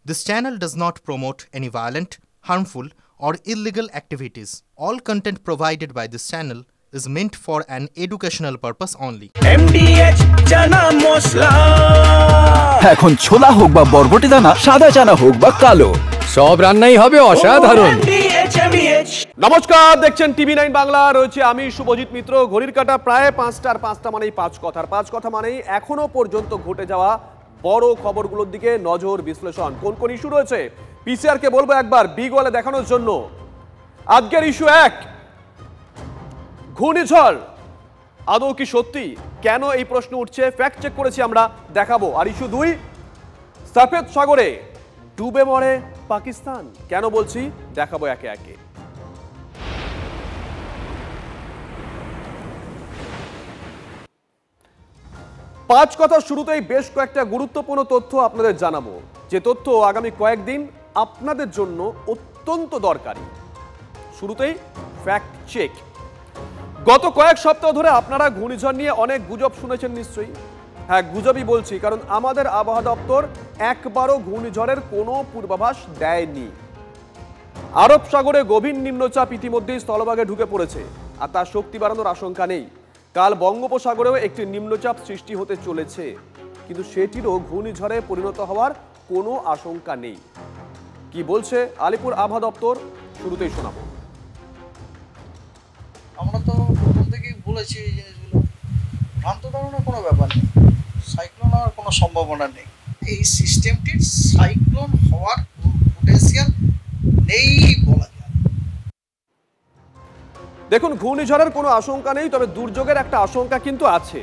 This channel does not promote any violent, harmful, or illegal activities. All content provided by this channel is meant for an educational purpose only. MDH chana masala এখন ছোলা হোক বা বরবটি দানা, সাদা চানা হোক বা কালো, সব রান্নাই হবে অসাধারণ। নমস্কার, দেখছেন টিভি 9 বাংলা। রয়েছে আমি শুভজিৎ মিত্র। ঘড়ির কাঁটা প্রায় 5টার 5টা মানেই পাঁচ কথা মানেই এখনো পর্যন্ত ঘটে যাওয়া বড় খবরগুলোর দিকে নজর, বিশ্লেষণ। কোন কোন ইস্যু রয়েছে পিসিআর কে বলবো একবার বিগ ওয়ালে দেখানোর জন্য। আজকের ইস্যু 1, ঘূর্ণিঝড় আদৌ কি সত্যি? কেন এই প্রশ্ন উঠছে, ফ্যাক্ট চেক করেছি আমরা, দেখাবো। আর ইস্যু 2, সফেদ সাগরে ডুবে মরে পাকিস্তান। কেন বলছি, দেখাবো একে একে। পাঁচ কথা শুরুতেই বেশ কয়েকটা গুরুত্বপূর্ণ তথ্য আপনাদের জানাবো, যে তথ্য আগামী কয়েকদিন আপনাদের জন্য অত্যন্ত দরকারি। শুরুতেই ফ্যাক্ট চেক। গত কয়েক সপ্তাহ ধরে আপনারা ঘূর্ণিঝড় নিয়ে অনেক গুজব শুনেছেন নিশ্চয়ই। হ্যাঁ, গুজবই বলছি, কারণ আমাদের আবহাওয়া দপ্তর একবারও ঘূর্ণিঝড়ের কোনো পূর্বাভাস দেয়নি। আরব সাগরে গভীর নিম্নচাপ ইতিমধ্যেই স্থলভাগে ঢুকে পড়েছে, আর তার শক্তি বাড়ানোর আশঙ্কা নেই। কাল বঙ্গোপসাগরেও একটি নিম্নচাপ সৃষ্টি হতে চলেছে, কিন্তু সেটিরও ঘূর্ণিঝড়ে পরিণত হওয়ার কোনো আশঙ্কা নেই। কি বলছে আলিপুর আবহাওয়া দপ্তর, শুরুতেই শোনাবো। আমরা তো প্রথম থেকেই বলেছি এই জিনিসগুলো, ভ্রান্ত ধারণার কোনো ব্যাপার নেই, সাইক্লোন হওয়ার কোনো সম্ভাবনা নেই। এই সিস্টেমটির সাইক্লোন হওয়ার পোটেনশিয়াল নেই বলা যায়। দেখুন, ঘূর্ণিঝড়ের কোনো আশঙ্কা নেই, তবে দুর্যোগের একটা আশঙ্কা কিন্তু আছে।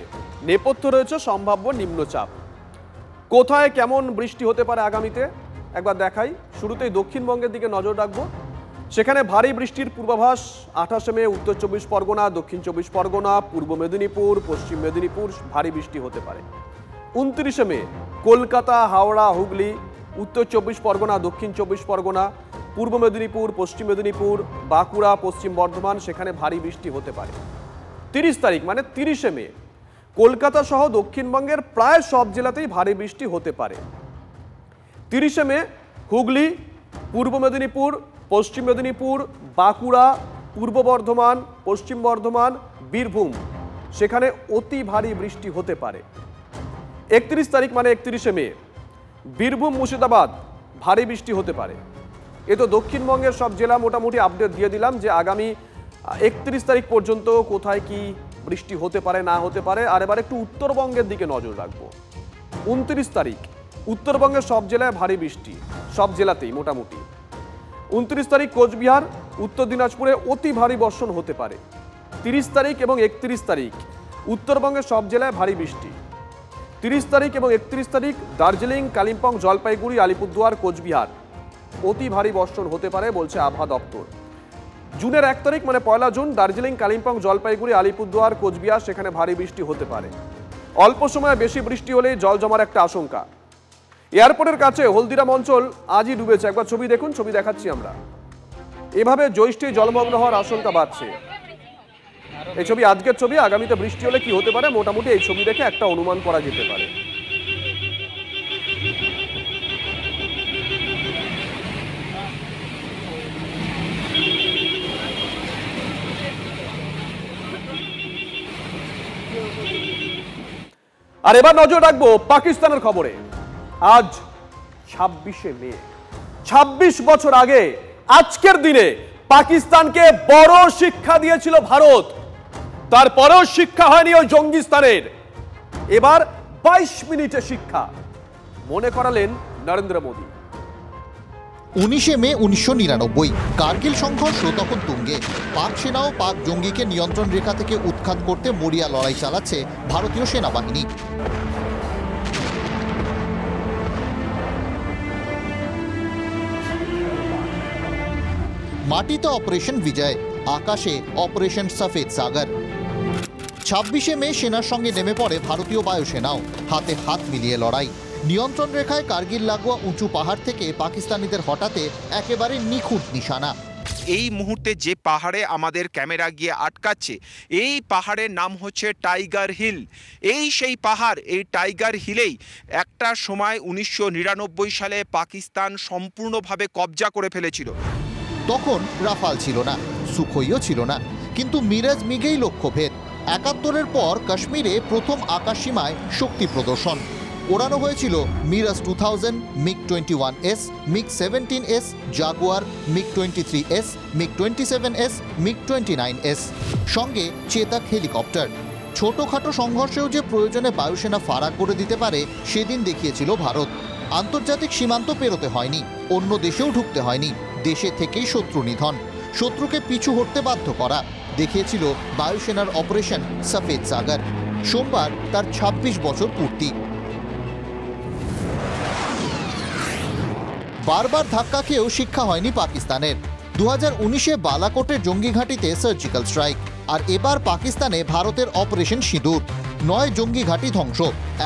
নেপথ্য রয়েছে সম্ভাব্য নিম্নচাপ। কোথায় কেমন বৃষ্টি হতে পারে আগামীতে একবার দেখাই। শুরুতেই দক্ষিণবঙ্গের দিকে নজর রাখবো। সেখানে ভারী বৃষ্টির পূর্বাভাস। 28 মে উত্তর 24 পরগনা, দক্ষিণ 24 পরগনা, পূর্ব মেদিনীপুর, পশ্চিম মেদিনীপুর ভারী বৃষ্টি হতে পারে। 29 মে কলকাতা, হাওড়া, হুগলি, উত্তর 24 পরগনা, দক্ষিণ 24 পরগনা, পূর্ব মেদিনীপুর, পশ্চিম মেদিনীপুর, বাঁকুড়া, পশ্চিম বর্ধমান, সেখানে ভারী বৃষ্টি হতে পারে। 30 তারিখ মানে 30 মে কলকাতা সহ দক্ষিণবঙ্গের প্রায় সব জেলাতেই ভারী বৃষ্টি হতে পারে। 30 মে হুগলি, পূর্ব মেদিনীপুর, পশ্চিম মেদিনীপুর, বাঁকুড়া, পূর্ব বর্ধমান, পশ্চিম বর্ধমান, বীরভূম, সেখানে অতি ভারী বৃষ্টি হতে পারে। 31 তারিখ মানে 31 মে বীরভূম, মুর্শিদাবাদ ভারী বৃষ্টি হতে পারে। এ তো দক্ষিণবঙ্গের সব জেলা মোটামুটি আপডেট দিয়ে দিলাম, যে আগামী 31 তারিখ পর্যন্ত কোথায় কি বৃষ্টি হতে পারে না হতে পারে। আর এবার একটু উত্তরবঙ্গের দিকে নজর রাখবো। 29 তারিখ উত্তরবঙ্গের সব জেলায় ভারী বৃষ্টি, সব জেলাতেই মোটামুটি। 29 তারিখ কোচবিহার, উত্তর দিনাজপুরে অতি ভারী বর্ষণ হতে পারে। 30 তারিখ এবং 31 তারিখ উত্তরবঙ্গের সব জেলায় ভারী বৃষ্টি। 30 তারিখ এবং 31 তারিখ দার্জিলিং, কালিম্পং, জলপাইগুড়ি, আলিপুরদুয়ার, কোচবিহার অতি ভারী বর্ষণ হতে পারে বলছে আবহাওয়া দপ্তর। জুনের 1 তারিখ মানে 1 জুন দার্জিলিং, কালিম্পং, জলপাইগুড়ি, আলিপুরদুয়ার, কোচবিহার সেখানে ভারী বৃষ্টি হতে পারে। অল্প সময়ে বেশি বৃষ্টি হলেই জল জমার একটা আশঙ্কা। এয়ারপোর্টের কাছে হলদিরাম অঞ্চল আজই ডুবেছে। একবার ছবি দেখুন, ছবি দেখাচ্ছি আমরা। এভাবে জ্যৈষ্ঠে জলমগ্ন হওয়ার আশঙ্কা বাড়ছে। এই ছবি আজকের ছবি। আগামীতে বৃষ্টি হলে কি হতে পারে মোটামুটি এই ছবি দেখে একটা অনুমান করা যেতে পারে। আর এবার নজর রাখবো পাকিস্তানের খবরে। আজ 26 মে, 26 বছর আগে আজকের দিনে পাকিস্তানকে বড় শিক্ষা দিয়েছিল ভারত। তারপরেও শিক্ষা হয়নি ওই জঙ্গিস্তানের। এবার 22 মিনিটে শিক্ষা মনে করালেন নরেন্দ্র মোদী। 19 মে 1999 কার্গিল সংঘর্ষ তখন তুঙ্গে। পাক সেনা ও পাক জঙ্গিকে নিয়ন্ত্রণ রেখা থেকে উৎখাত করতে মরিয়া লড়াই চালাচ্ছে ভারতীয় সেনাবাহিনী। মাটিতে অপারেশন বিজয়, আকাশে অপারেশন সফেদ সাগর। 26 মে সেনার সঙ্গে নেমে পড়ে ভারতীয় বায়ুসেনাও, হাতে হাত মিলিয়ে লড়াই। নিয়ন্ত্রণ রেখায় কার্গিল লাগোয়া উঁচু পাহাড় থেকে পাকিস্তানিদের হঠাতে একেবারে নিখুঁত নিশানা। এই মুহূর্তে যে পাহাড়ে আমাদের ক্যামেরা গিয়ে আটকাচ্ছে, এই পাহাড়ের নাম হচ্ছে টাইগার হিল। এই সেই পাহাড়, এই টাইগার হিলেই একটা সময় 1999 সালে পাকিস্তান সম্পূর্ণভাবে কবজা করে ফেলেছিল। তখন রাফাল ছিল না, সুখোইও ছিল না, কিন্তু মিরাজ মিগেই লক্ষ্যভেদ। 71-এর পর কাশ্মীরে প্রথম আকাশসীমায় শক্তি প্রদর্শন। ওড়ানো হয়েছিল Miraj 2000, MiG-21S, MiG-17S, Jaguar, MiG-23S, MiG-27S, MiG-29S, সঙ্গে চেতাক হেলিকপ্টার। ছোটখাটো সংঘর্ষেও যে প্রয়োজনে বায়ুসেনা ফারাক করে দিতে পারে সেদিন দেখিয়েছিল ভারত। আন্তর্জাতিক সীমান্ত পেরোতে হয়নি, অন্য দেশেও ঢুকতে হয়নি, দেশে থেকেই শত্রু নিধন, শত্রুকে পিছু হটতে বাধ্য করা দেখিয়েছিল বায়ুসেনার অপারেশন সফেদ সাগর। সোমবার তার 26 বছর পূর্তি। বারবার ধাক্কা খেয়েও শিক্ষা হয়নি পাকিস্তানের। 2019-এ বালাকোটের জঙ্গি ঘাঁটিতে সার্জিক্যাল স্ট্রাইক, আর এবার পাকিস্তানে ভারতের অপারেশন সিঁদুর। 9 জঙ্গি ঘাঁটি ধ্বংস,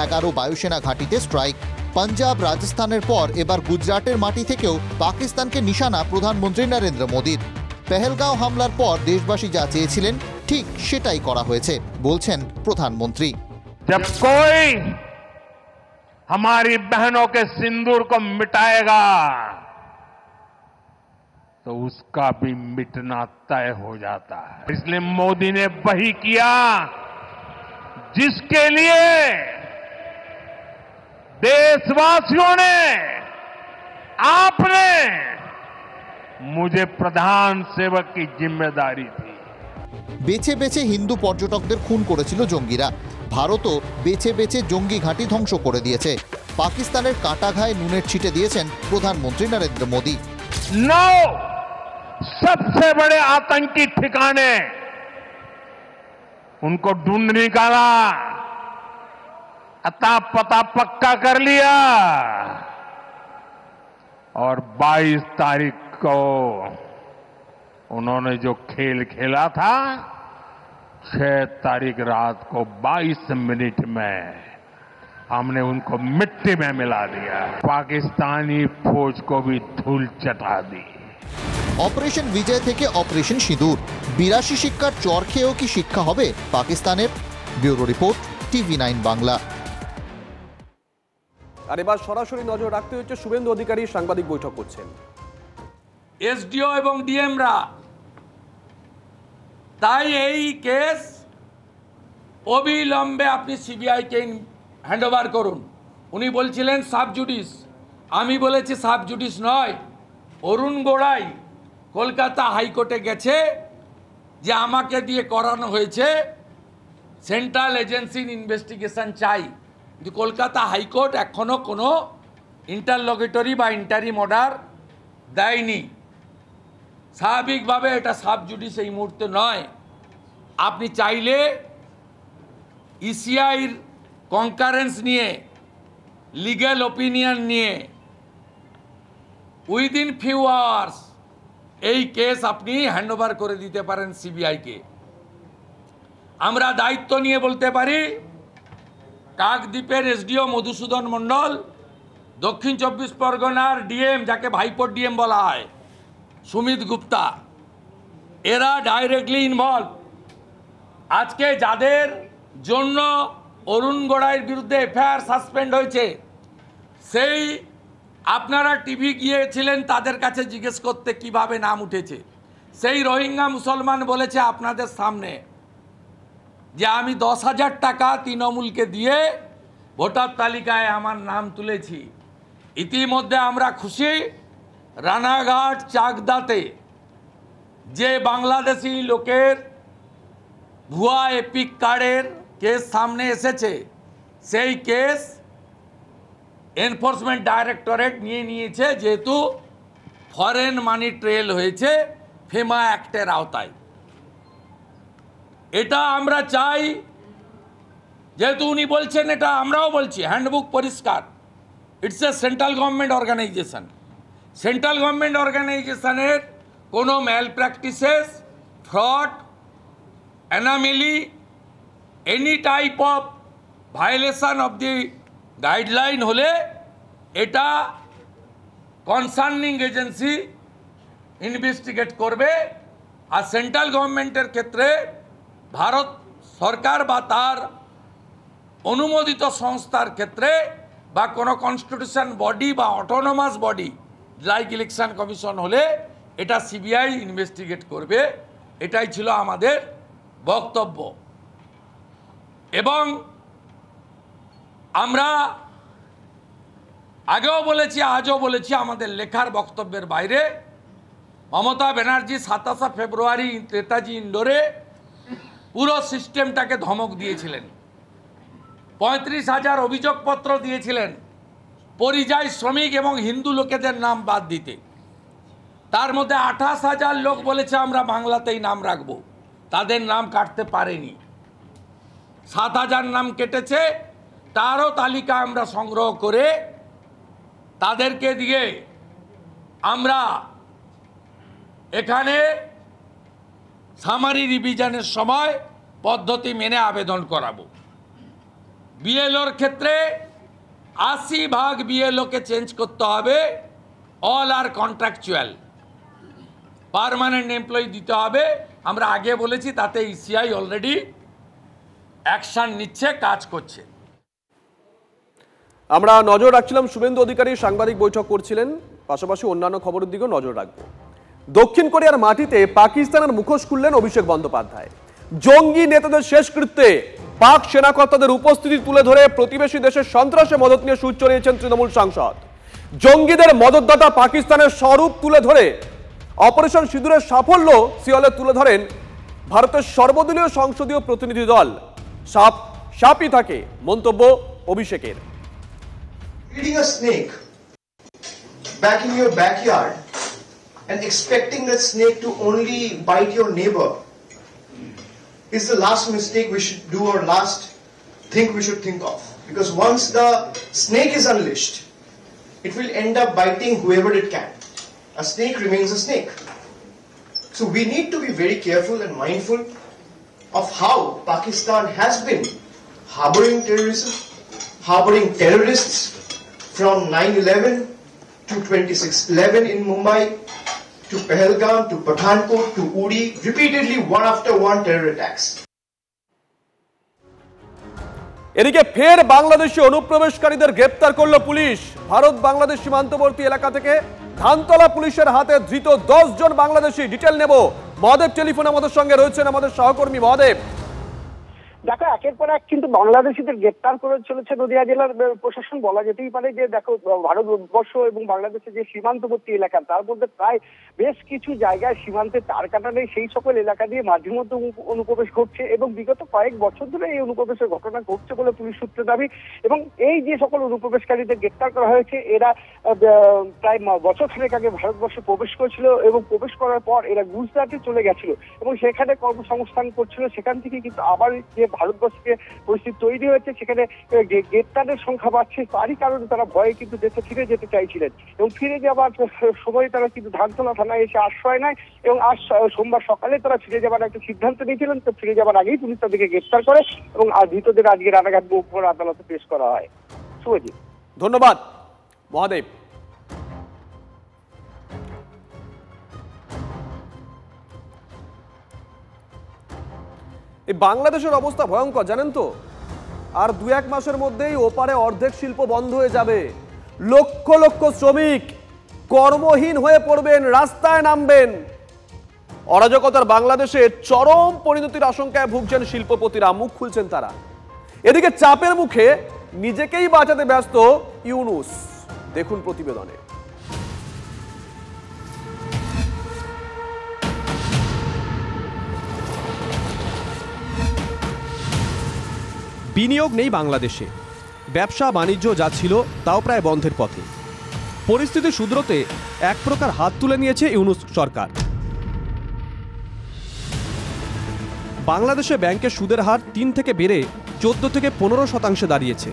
11 বায়ুসেনা ঘাঁটিতে স্ট্রাইক। পাঞ্জাব, রাজস্থানের পর এবার গুজরাটের মাটি থেকেও পাকিস্তানকে নিশানা প্রধানমন্ত্রী নরেন্দ্র মোদীর। পেহেলগাঁও হামলার পর দেশবাসী যা চেয়েছিলেন ঠিক সেটাই করা হয়েছে, বলছেন প্রধানমন্ত্রী। जब कोई हमारी बहनों के सिंदूर को मिटाएगा तो उसका भी मिटना तय हो जाता है। इसलिए मोदी ने वही किया जिसके लिए देशवासियों ने, आपने मुझे प्रधान सेवक की जिम्मेदारी दी। বেছে বেছে হিন্দু পর্যটকদের খুন করেছিল জঙ্গিরা। ভারতও বেছে বেছে জঙ্গি ঘাঁটি ধ্বংস করে দিয়েছে। পাকিস্তানের কাটা ঘায়ে নুনের ছিটে দিয়েছেন প্রধানমন্ত্রী নরেন্দ্র মোদী। 9 सबसे बड़े आतंकी ठिकाने उनको ढूंढ निकाला, अता पता पक्का कर लिया, और 22 तारीख को उन्होंने जो खेल खेला था, 6 तारीख रात को 22 मिनट में हमने उनको मिट्टी में मिला दिया। पाकिस्तानी फौज को भी धूल चटा दी। অপারেশন বিজয় থেকে অপারেশন সিঁদুর, 82 শিক্ষার চর খেয়েও কি শিক্ষা হবে পাকিস্তানের? Bureau report, TV9 Bangla. আর এবার সরাসরি নজর রাখতে হচ্ছে শুভেন্দু অধিকারী সাংবাদিক বৈঠক করছেন। এসডিও এবং ডিএমরা, তাই এই কেস অবিলম্বে আপনি সিবিআইকে হ্যান্ডওভার করুন। উনি বলছিলেন সাব জুডিস, আমি বলেছি সাব জুডিস নয়। অরুণ গোড়াই কলকাতা হাইকোর্টে গেছে যে আমাকে দিয়ে করানো হয়েছে, সেন্ট্রাল এজেন্সির ইনভেস্টিগেশন চাই, কিন্তু কলকাতা হাইকোর্ট এখনও কোনো ইন্টারলগেটরি বা ইন্টারিম অর্ডার দেয়নি। স্বাভাবিকভাবে এটা সাব জুডিস এই মুহূর্তে নয়। আপনি চাইলে ইসিআইর কনকারেন্স নিয়ে, লিগ্যাল ওপিনিয়ন নিয়ে উইদিন ফিউ আওয়ার্স এই কেস আপনি হ্যান্ডওভার করে দিতে পারেন সিবিআইকে। আমরা দায়িত্ব নিয়ে বলতে পারি, কাকদ্বীপের এসডিও মধুসূদন মণ্ডল, দক্ষিণ 24 পরগনার ডিএম, যাকে ভাইপোর ডিএম বলা হয়, সুমিত গুপ্তা, এরা ডাইরেক্টলি ইনভলভ। আজকে যাদের জন্য অরুণ গোড়াইয়ের বিরুদ্ধে এফআইআর সাসপেন্ড হয়েছে, সেই আপনারা টিভি গিয়েছিলেন তাদের কাছে জিজ্ঞেস করতে কিভাবে নাম উঠেছে। সেই রোহিঙ্গা মুসলমান বলেছে আপনাদের সামনে যে আমি 10,000 টাকা তৃণমূলকে দিয়ে ভোটার তালিকায় আমার নাম তুলেছি। ইতিমধ্যে আমরা খুশি, রানাঘাট চাকদাতে যে বাংলাদেশি লোকের ভুয়া এপিক কার্ডের কেস সামনে এসেছে, সেই কেস এনফোর্সমেন্ট ডাইরেক্টরেট নিয়ে নিয়েছে, যেহেতু ফরেন মানি ট্রেল হয়েছে ফেমা অ্যাক্টের আওতায়। এটা আমরা চাই, যেহেতু উনি বলছেন, এটা আমরাও বলছি, হ্যান্ডবুক পরিষ্কার, it's a central government organisation. Central government অর্গানাইজেশনের কোনো malpractices, fraud, anomaly, any type of violation of the guideline হলে এটা কনসার্নিং এজেন্সি ইনভেস্টিগেট করবে, আর সেন্ট্রাল গভর্নমেন্টের ক্ষেত্রে ভারত সরকার বা তার অনুমোদিত সংস্থার ক্ষেত্রে বা কোনো কনস্টিটিউশন বডি বা autonomous body like election commission হলে এটা সিবিআই ইনভেস্টিগেট করবে। এটাই ছিল আমাদের বক্তব্য। এবং আমরা আগেও বলেছি, আজও বলেছি, আমাদের লেখার বক্তব্যের বাইরে মমতা ব্যানার্জি 27 ফেব্রুয়ারি নেতাজি ইন্ডোরে পুরো সিস্টেমটাকে ধমক দিয়েছিলেন, 35,000 অভিযোগপত্র দিয়েছিলেন পরিযায়ী শ্রমিক এবং হিন্দু লোকেদের নাম বাদ দিতে। তার মধ্যে 28,000 লোক বলেছে আমরা বাংলাতেই নাম রাখব, তাদের নাম কাটতে পারেনি। 7,000 নাম কেটেছে, তারও তালিকা আমরা সংগ্রহ করে তাদেরকে দিয়ে আমরা এখানে সামারি রিভিশনের সময় পদ্ধতি মেনে আবেদন করাবো। বিএলওর ক্ষেত্রে 80% বিএলওকে চেঞ্জ করতে হবে, অল আর কন্ট্রাকচুয়াল, পার্মানেন্ট এমপ্লয়ি দিতে হবে। আমরা আগে বলেছি, তাতে ইসিআই অলরেডি অ্যাকশন নিচ্ছে, কাজ করছে। আমরা নজর রাখছিলাম, শুভেন্দু অধিকারী সাংবাদিক বৈঠক করছিলেন, পাশাপাশি অন্যান্য খবরের দিকেও নজর রাখবো। দক্ষিণ কোরিয়ার মাটিতে পাকিস্তানের মুখোশ খুললেন অভিষেক বন্দ্যোপাধ্যায়। জঙ্গি নেতাদের শেষকৃত্যে পাক সেনাকর্তাদের উপস্থিতি তুলে ধরে প্রতিবেশী দেশের সন্ত্রাসে মদত নিয়ে সুর চড়িয়েছেন তৃণমূল সাংসদ। জঙ্গিদের মদতদাতা পাকিস্তানের স্বরূপ তুলে ধরে অপারেশন সিঁদুরের সাফল্য সিওলে তুলে ধরেন ভারতের সর্বদলীয় সংসদীয় প্রতিনিধি দল। সাপ সাপই থাকে, মন্তব্য অভিষেকের। Feeding a snake back in your backyard and expecting that snake to only bite your neighbor is the last mistake we should do, or last thing we should think of. Because once the snake is unleashed, it will end up biting whoever it can. A snake remains a snake. So we need to be very careful and mindful of how Pakistan has been harboring terrorism, harboring terrorists from 9/11 to 26/11 in Mumbai, to Pahalgam, to Pathankot, to Uri, repeatedly one after one terror attacks. এদিকে ফের বাংলাদেশি অনুপ্রবেশকারীদের গ্রেপ্তার করল police. Bharat Bangladesh সীমান্তবর্তী এলাকা থেকে ধানতলা পুলিশের হাতে ধৃত 10 জন বাংলাদেশি। ডিটেল নেব, মহাদেব টেলিফোনে আমাদের সঙ্গে রয়েছেন আমাদের সহকর্মী মহাদেব। দেখো, একের পর এক কিন্তু বাংলাদেশিদের গ্রেপ্তার করে চলেছে নদিয়া জেলার প্রশাসন। বলা যেতেই পারে যে দেখো, ভারতবর্ষ এবং বাংলাদেশের যে সীমান্তবর্তী এলাকা, তার মধ্যে প্রায় বেশ কিছু জায়গায় সীমান্তে তার কাটা নেই, সেই সকল এলাকা দিয়ে মাঝে মধ্যে অনুপ্রবেশ ঘটছে এবং বিগত কয়েক বছর ধরে এই অনুপ্রবেশের ঘটনা ঘটছে বলে পুলিশ সূত্রে দাবি। এবং এই যে সকল অনুপ্রবেশকারীদের গ্রেপ্তার করা হয়েছে, এরা প্রায় বছর খানেক আগে ভারতবর্ষে প্রবেশ করেছিল এবং প্রবেশ করার পর এরা গুজরাটে চলে গেছিল এবং সেখানে কর্মসংস্থান করছিল। সেখান থেকে কিন্তু আবার যে ভারতবর্ষে পরিস্থিতি তৈরি হয়েছে, সেখানে গ্রেপ্তারের সংখ্যা বাড়ছে, তারই কারণে তারা ভয়ে কিন্তু দেশে ফিরে যেতে চাইছিলেন এবং ফিরে যাওয়ার সময় তারা কিন্তু ধানতলা থানায় এসে আশ্রয় নেয় এবং আজ সোমবার সকালে তারা ফিরে যাওয়ার একটা সিদ্ধান্ত নিয়েছিলেন। তো ফিরে যাওয়ার আগেই পুলিশ তাদেরকে গ্রেপ্তার করে এবং ধৃতদের আজকে রানাঘাট মহকুমার আদালতে পেশ করা হয়। শুভজিৎ, ধন্যবাদ মহাদেব। এই বাংলাদেশের অবস্থা ভয়ঙ্কর, জানেন তো। আর 2-1 মাসের মধ্যেই ওপারে অর্ধেক শিল্প বন্ধ হয়ে যাবে। লক্ষ লক্ষ শ্রমিক কর্মহীন হয়ে পড়বেন, রাস্তায় নামবেন। অরাজকতার বাংলাদেশে চরম পরিণতির আশঙ্কায় ভুগছেন শিল্পপতিরা, মুখ খুলছেন তারা। এদিকে চাপের মুখে নিজেকেই বাঁচাতে ব্যস্ত ইউনূস, দেখুন প্রতিবেদনে। বিনিয়োগ নেই বাংলাদেশে, ব্যবসা বাণিজ্য যা ছিল তাও প্রায় বন্ধের পথে। পরিস্থিতি শুধরোতে এক প্রকার হাত তুলে নিয়েছে ইউনূস সরকার। বাংলাদেশে ব্যাংকের সুদের হার 3 থেকে বেড়ে 14 থেকে 15% দাঁড়িয়েছে।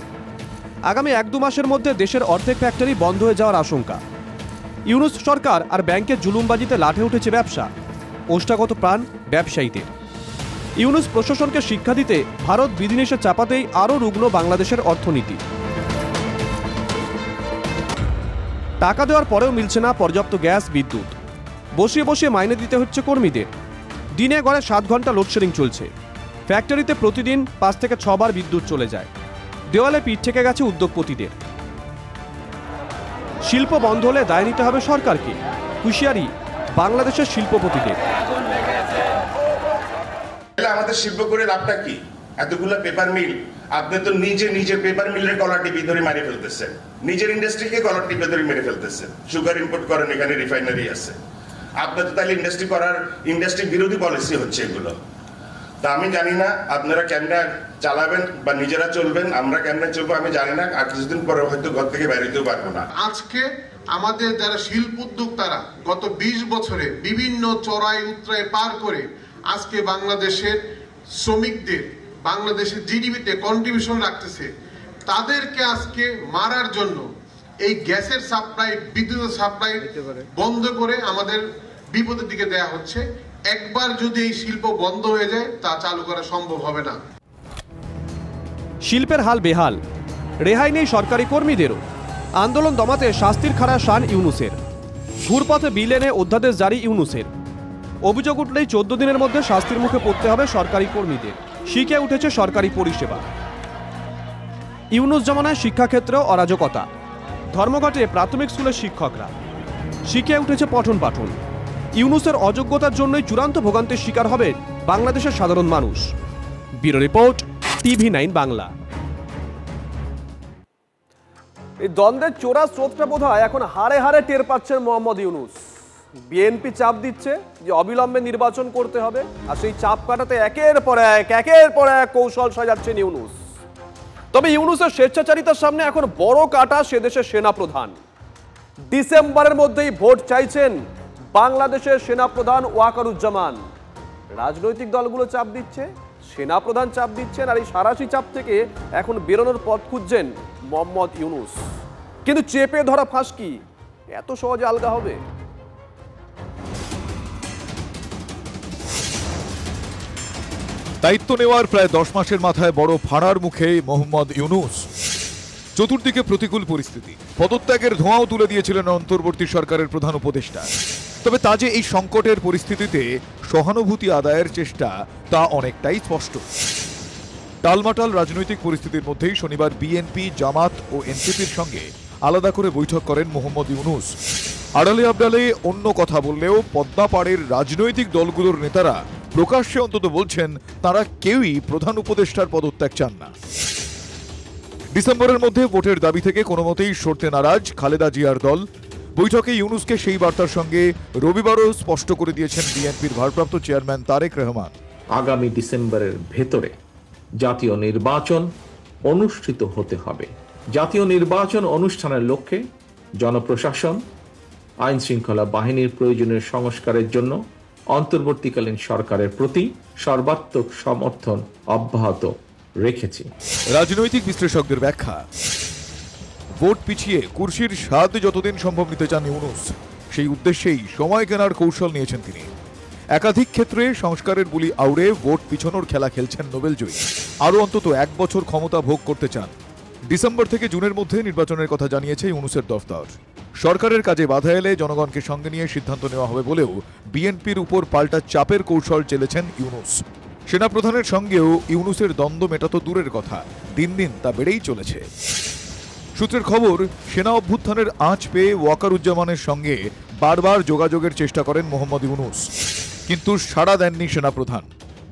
আগামী 1-2 মাসের মধ্যে দেশের অর্ধেক ফ্যাক্টরি বন্ধ হয়ে যাওয়ার আশঙ্কা। ইউনূস সরকার আর ব্যাংকের জুলুমবাজিতে লাঠে উঠেছে ব্যবসা, ওষ্ঠাগত প্রাণ ব্যবসায়ীদের। ইউনূস প্রশাসনকে শিক্ষা দিতে ভারত বিধিনিষেধ চাপাতেই আরও রুগ্ন বাংলাদেশের অর্থনীতি। টাকা দেওয়ার পরেও মিলছে না পর্যাপ্ত গ্যাস, বিদ্যুৎ। বসিয়ে বসিয়ে মাইনে দিতে হচ্ছে কর্মীদের। দিনে গড়ে 7 ঘন্টা লোডশেডিং চলছে। ফ্যাক্টরিতে প্রতিদিন 5 থেকে 6 বার বিদ্যুৎ চলে যায়। দেওয়ালে পিঠ থেকে গেছে উদ্যোগপতিদের। শিল্প বন্ধ হলে দায় নিতে হবে সরকারকে, হুঁশিয়ারি বাংলাদেশের শিল্পপতিদের। আমাদের শিল্প করে লাভটা কি? এতগুলো পেপার মিল, আপনি তো নিজের পেপার মিলের কলার টিপি ধরে মেরে ফেলতেছেন, নিজের ইন্ডাস্ট্রিকে কলার টিপে ধরে মেরে ফেলতেছেন। সুগার ইম্পোর্ট করেন, এখানে রিফাইনারি আছে, আপনার তো তাহলে ইন্ডাস্ট্রি বিরোধী পলিসি হচ্ছে এগুলো। তা আমি জানি না আপনারা কেমনে চালাবেন বা নিজেরা চলবেন, আমরা কেমনে চলবো আমি জানি না। আর কিছুদিন পরে হয়তো ঘর থেকে বেরোতেও পারবো না। আজকে আমাদের যারা শিল্প উদ্যোক্তারা গত 20 বছরে বিভিন্ন চড়াই উতরাই পার করে আজকে বাংলাদেশের শ্রমিকদের, বাংলাদেশের জিডিপিতে কন্ট্রিবিউশন রাখতেছে, তাদেরকে আজকে মারার জন্য এই গ্যাসের সাপ্লাই, বিদ্যুতের সাপ্লাই বন্ধ করে আমাদের বিপদের দিকে দেয়া হচ্ছে। একবার যদি এই শিল্প বন্ধ হয়ে যায় তা চালু করা সম্ভব হবে না। শিল্পের হাল বেহাল, রেহাই নেই সরকারি কর্মীদেরও। আন্দোলন দমাতে শাস্তির খাড়া শান ইউনূসের। ঘুরপথে বিল এনে অধ্যাদেশ জারি ইউনূসের। অভিযোগ উঠলেই 14 দিনের মধ্যে শাস্তির মুখে পড়তে হবে সরকারি কর্মীদের। শিখে উঠেছে সরকারি পরিষেবা। ইউনূস জমানায় শিক্ষাক্ষেত্রেও অরাজকতা। ধর্মঘটে প্রাথমিক স্কুলের শিক্ষকরা। শিখে উঠেছে পঠন পাঠন। ইউনূসের অযোগ্যতার জন্যই চূড়ান্ত ভোগান্তির শিকার হবে বাংলাদেশের সাধারণ মানুষ। Bureau report, TV9 Bangla. এই দ্বন্দ্বের চোরা স্রোতটা বোধহয় এখন হারে হারে টের পাচ্ছেন মোহাম্মদ ইউনূস। বিএনপি চাপ দিচ্ছে যে অবিলম্বে নির্বাচন করতে হবে, আর সেই চাপ কাটাতে একের পর এক কৌশল সাজাচ্ছেন ইউনূস। তবে ইউনূসের স্বেচ্ছাচারিতার সামনে এখন বড় কাটা সে দেশের সেনাপ্রধান। ডিসেম্বরের মধ্যেই ভোট চাইছেন বাংলাদেশের সেনাপ্রধান ওয়াকারুজ্জামান। রাজনৈতিক দলগুলো চাপ দিচ্ছে, সেনাপ্রধান চাপ দিচ্ছেন, আর এই সারাশি চাপ থেকে এখন বেরোনোর পথ খুঁজছেন মোহাম্মদ ইউনূস। কিন্তু চেপে ধরা ফাঁস কি এত সহজে আলগা হবে? দায়িত্ব নেওয়ার প্রায় 10 মাসের মাথায় বড় ফাঁড়ার মুখে মোহাম্মদ ইউনূস। চতুর্দিকে প্রতিকূল পরিস্থিতি, পদত্যাগের ধোঁয়াও তুলে দিয়েছিলেন অন্তর্বর্তী সরকারের প্রধান উপদেষ্টা। তবে তা যে এই সংকটের পরিস্থিতিতে সহানুভূতি আদায়ের চেষ্টা, তা অনেকটাই স্পষ্ট। টালমাটাল রাজনৈতিক পরিস্থিতির মধ্যেই শনিবার বিএনপি, জামাত ও এনসিপির সঙ্গে আলাদা করে বৈঠক করেন মোহাম্মদ ইউনূস। আড়ালে আবডালে অন্য কথা বললেও পদ্মা পাড়ের রাজনৈতিক দলগুলোর নেতারা প্রকাশ্যে অন্তত বলছেন তারা কেউই প্রধান উপদেষ্টার পদত্যাগ চান না। ডিসেম্বরের মধ্যে ভোটের দাবি থেকে কোনো মতেই সরতে নারাজ খালেদা জিয়ার দল। বৈঠকে ইউনূসকে সেই বার্তার সঙ্গে রবিবারও স্পষ্ট করে দিয়েছেন বিএনপির ভারপ্রাপ্ত চেয়ারম্যান তারেক রহমান। আগামী ডিসেম্বরের ভেতরে জাতীয় নির্বাচন অনুষ্ঠিত হতে হবে। জাতীয় নির্বাচন অনুষ্ঠানের লক্ষ্যে জনপ্রশাসন, আইন শৃঙ্খলা বাহিনীর প্রয়োজনীয় সংস্কারের জন্য অন্তর্বর্তীকালীন সরকারের প্রতি সর্বাত্মক সমর্থন অব্যাহত রেখেছি। রাজনৈতিক বিশ্লেষকদের ব্যাখ্যা, ভোট পিছিয়ে কুরসির স্বাদ যতদিন সম্ভব নিতে চান ইউনূস, সেই উদ্দেশ্যেই সময় কেনার কৌশল নিয়েছেন তিনি। একাধিক ক্ষেত্রে সংস্কারের বুলি আউড়ে ভোট পিছনোর খেলা খেলছেন নোবেলজয়ী। আরও অন্তত 1 বছর ক্ষমতা ভোগ করতে চান। ডিসেম্বর থেকে জুনের মধ্যে নির্বাচনের কথা জানিয়েছে ইউনূসের দফতর। সরকারের কাজে বাধা এলে জনগণকে সঙ্গে নিয়ে সিদ্ধান্ত নেওয়া হবে বলেও বিএনপির উপর পাল্টা চাপের কৌশল চেলেছেন ইউনূস। সেনাপ্রধানের সঙ্গেও ইউনূসের দ্বন্দ্ব মেটা তো দূরের কথা, দিন দিন তা বেড়েই চলেছে। সূত্রের খবর, সেনা অভ্যুত্থানের আঁচ পেয়ে ওয়াকারুজ্জামানের সঙ্গে বারবার যোগাযোগের চেষ্টা করেন মোহাম্মদ ইউনূস, কিন্তু সাড়া দেননি সেনাপ্রধান।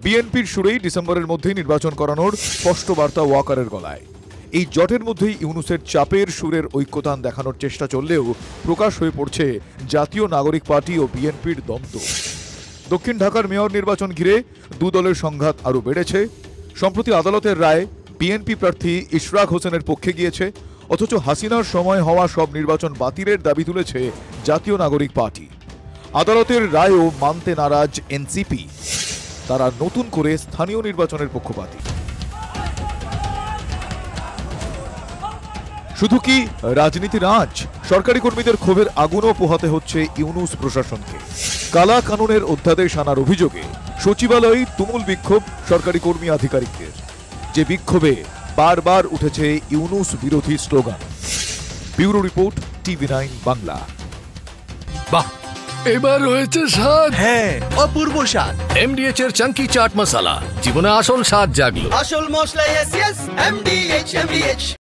বিএনপির সুরেই ডিসেম্বরের মধ্যেই নির্বাচন করানোর স্পষ্ট বার্তা ওয়াকারের গলায়। এই জটের মধ্যেই ইউনূসের চাপের সুরের ঐক্যতান দেখানোর চেষ্টা চললেও প্রকাশ হয়ে পড়ছে জাতীয় নাগরিক পার্টি ও বিএনপির দ্বন্দ্ব। দক্ষিণ ঢাকার মেয়র নির্বাচন ঘিরে দু দলের সংঘাত আরও বেড়েছে। সম্প্রতি আদালতের রায় বিএনপি প্রার্থী ইশরাক হোসেনের পক্ষে গিয়েছে, অথচ হাসিনার সময় হওয়া সব নির্বাচন বাতিলের দাবি তুলেছে জাতীয় নাগরিক পার্টি। আদালতের রায়ও মানতে নারাজ এনসিপি, তারা নতুন করে স্থানীয় নির্বাচনের পক্ষপাতী। শুধু কি রাজনীতির আঁচ, সরকারি কর্মীদের ক্ষোভের আগুনও পোহাতে হচ্ছে ইউনূস প্রশাসনকে। কালা কানুনের অধ্যাদেশ আনার অভিযোগে সচিবালয়ে তুমুল বিক্ষোভ সরকারি কর্মী আধিকারিকদের, যে বিক্ষোভে বারবার উঠেছে ইউনূস বিরোধী slogan. Bureau report, TV9 Bangla. বাহ, এবার হয়েছে স্বাদ। হ্যাঁ, অপূর্ব স্বাদ। এমডিএচ এর চাঙ্কি চাট মশলা, জীবনে আসল স্বাদ জাগলো। আসল মশলা, এমডিএচ।